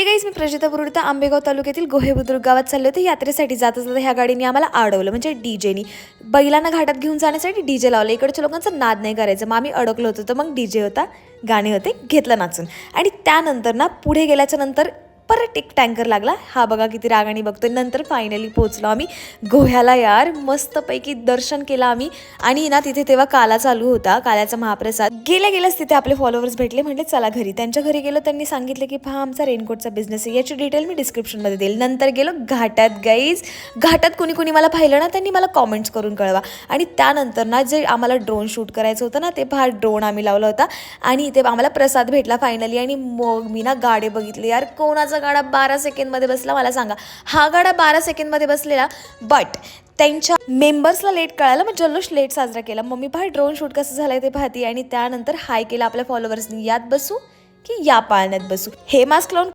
Guys, मी प्रजिता बुरुड आंबेगाव तालुक्यातील गोहे बुद्रुक गावात चालले होते यात्रेसाठी. जाता जाता ह्या गाडीने आम्हाला अडवलं, म्हणजे डीजेनी. बैलांना घाटात घेऊन जाण्यासाठी डीजे लावलं. इकडच्या लोकांचा नाद नाही करायचं. मग आम्ही अडकलो होतो, तर मग डीजे होता, गाणे होते, घेतलं नाचून. आणि त्यानंतर ना पुढे गेल्याच्या नंतर परत एक टँकर लागला. हा बघा किती रागाने बघतोय. नंतर फायनली पोहोचलो आम्ही गोह्याला. यार मस्तपैकी दर्शन केलं आम्ही. आणि ना तिथे तेव्हा काला चालू होता, काल्याचा महाप्रसाद. गेल्या गेल्याच तिथे आपले फॉलोअर्स भेटले. म्हटले चला घरी. त्यांच्या घरी गेलो. त्यांनी सांगितलं की पहा आमचा रेनकोटचा बिझनेस आहे, याची डिटेल मी डिस्क्रिप्शनमध्ये देईल. नंतर गेलो घाटात. गाईज, घाटात कुणी कुणी मला पाहिलं ना, त्यांनी मला कॉमेंट्स करून कळवा. आणि त्यानंतर ना जे आम्हाला ड्रोन शूट करायचं होतं ना, ते पहा ड्रोन आम्ही लावला होता. आणि इथे आम्हाला प्रसाद भेटला फायनली. आणि मग मी ना गाडे बघितले. यार कोणाचा गाडा 12 सेकंडमध्ये बसला मला सांगा. हा गाडा 12 सेकंडमध्ये बसलेला, बट त्यांच्या मेंबर्सला लेट कळालं, मग जल्लोष लेट साजरा केला. मम्मी पहा ड्रोन शूट कसं झालंय ते पाहती. आणि त्यानंतर हाय केला आपल्या फॉलोअर्सनी. यात बसू की या पाळण्यात बसू, हे मास्क लावून